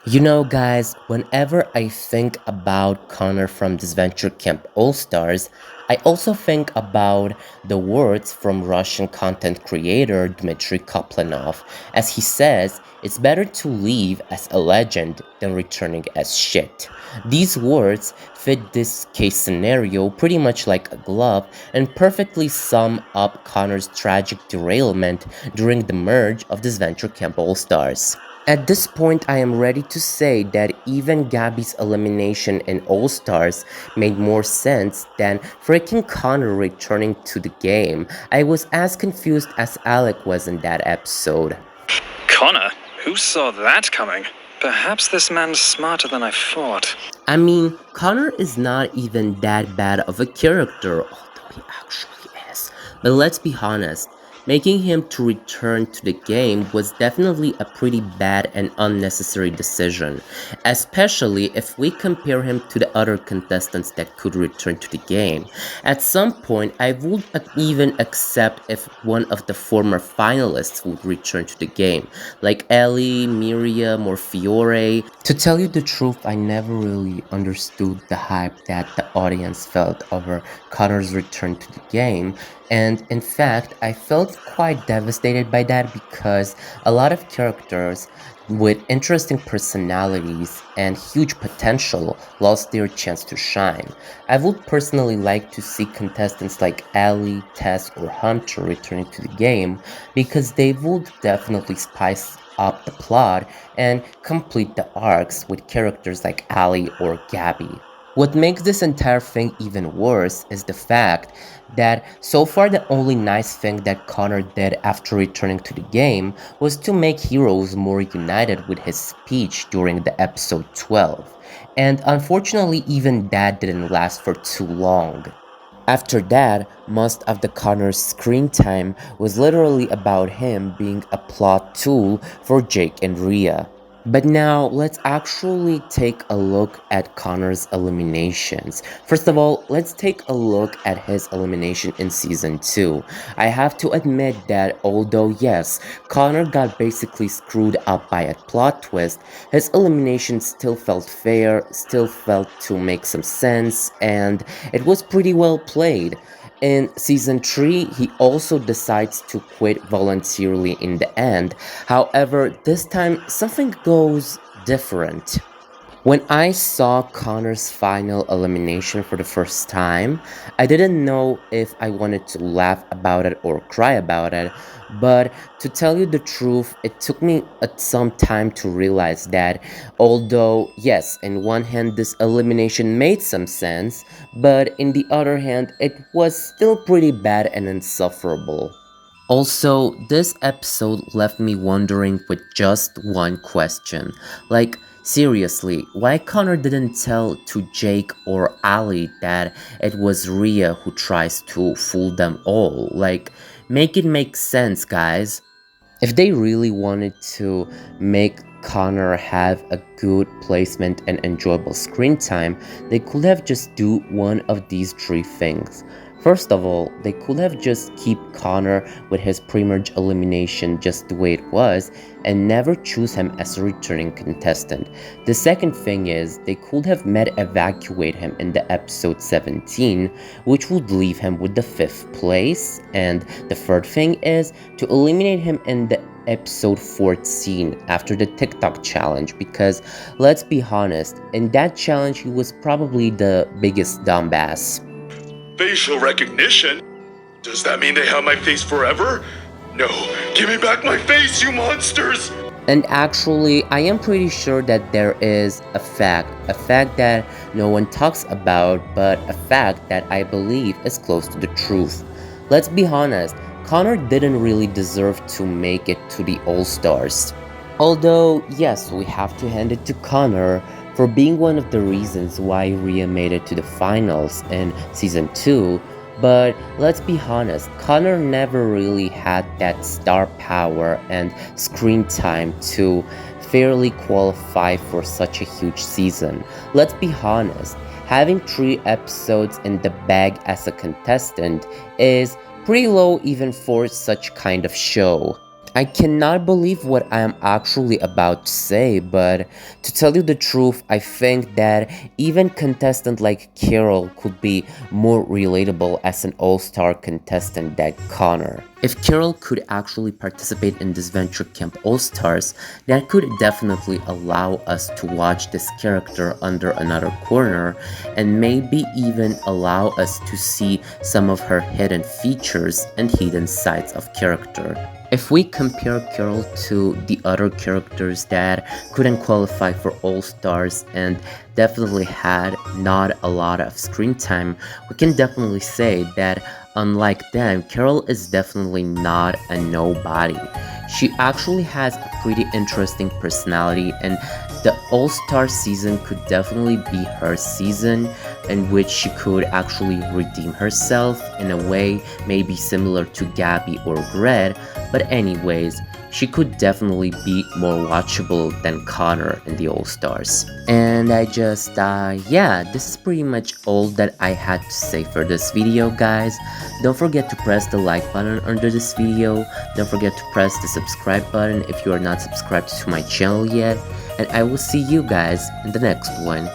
You know, guys, whenever I think about Connor from this Venture Camp All Stars, I also think about the words from Russian content creator Dmitry Koplanov, as he says, it's better to leave as a legend than returning as shit. These words fit this case scenario pretty much like a glove and perfectly sum up Connor's tragic derailment during the merge of this Venture Camp All Stars. At this point, I am ready to say that even Gabby's elimination in All Stars made more sense than freaking Connor returning to the game. I was as confused as Alec was in that episode. Connor? Who saw that coming? Perhaps this man's smarter than I thought. I mean, Connor is not even that bad of a character, although he actually is. But let's be honest, making him to return to the game was definitely a pretty bad and unnecessary decision, especially if we compare him to the other contestants that could return to the game. At some point, I would even accept if one of the former finalists would return to the game, like Ellie, Miriam, or Fiore. To tell you the truth, I never really understood the hype that the audience felt over Connor's return to the game, and in fact, I felt quite devastated by that because a lot of characters with interesting personalities and huge potential lost their chance to shine. I would personally like to see contestants like Ali, Tess, or Hunter returning to the game because they would definitely spice up the plot and complete the arcs with characters like Ali or Gabby. What makes this entire thing even worse is the fact that so far the only nice thing that Connor did after returning to the game was to make heroes more united with his speech during the episode 12. And unfortunately even that didn't last for too long. After that, most of the Connor's screen time was literally about him being a plot tool for Jake and Rhea. But now, let's actually take a look at Connor's eliminations. First of all, let's take a look at his elimination in Season 2. I have to admit that although yes, Connor got basically screwed up by a plot twist, his elimination still felt fair, still felt to make some sense, and it was pretty well played. In Season 3, he also decides to quit voluntarily in the end. However, this time something goes different. When I saw Connor's final elimination for the first time, I didn't know if I wanted to laugh about it or cry about it, but to tell you the truth, it took me some time to realize that although, yes, in one hand this elimination made some sense, but in the other hand, it was still pretty bad and insufferable. Also, this episode left me wondering with just one question. Like, seriously, why Connor didn't tell to Jake or Ali that it was Rhea who tries to fool them all? Like, make it make sense, guys. If they really wanted to make Connor have a good placement and enjoyable screen time, they could have just do one of these three things. First of all, they could have just keep Connor with his pre-merge elimination just the way it was and never choose him as a returning contestant. The second thing is, they could have evacuate him in the episode 17, which would leave him with the 5th place. And the third thing is to eliminate him in the episode 14 after the TikTok challenge, because let's be honest, in that challenge he was probably the biggest dumbass. Facial recognition? Does that mean they have my face forever? No, give me back my face, you monsters! And actually, I am pretty sure that there is a fact that no one talks about, but a fact that I believe is close to the truth. Let's be honest, Connor didn't really deserve to make it to the All-Stars. Although, yes, we have to hand it to Connor for being one of the reasons why Rhea made it to the finals in Season 2, but let's be honest, Connor never really had that star power and screen time to fairly qualify for such a huge season. Let's be honest, having 3 episodes in the bag as a contestant is pretty low even for such kind of show. I cannot believe what I am actually about to say, but to tell you the truth, I think that even contestant like Carol could be more relatable as an all-star contestant than Connor. If Carol could actually participate in this Venture Camp All-Stars, that could definitely allow us to watch this character under another corner and maybe even allow us to see some of her hidden features and hidden sides of character. If we compare Carol to the other characters that couldn't qualify for All-Stars and definitely had not a lot of screen time, we can definitely say that unlike them, Carol is definitely not a nobody. She actually has a pretty interesting personality, and the All-Star season could definitely be her season in which she could actually redeem herself in a way maybe similar to Gabby or Gred, but anyways, she could definitely be more watchable than Connor in the All-Stars. And yeah, this is pretty much all that I had to say for this video, guys. Don't forget to press the like button under this video. Don't forget to press the subscribe button if you are not subscribed to my channel yet. And I will see you guys in the next one.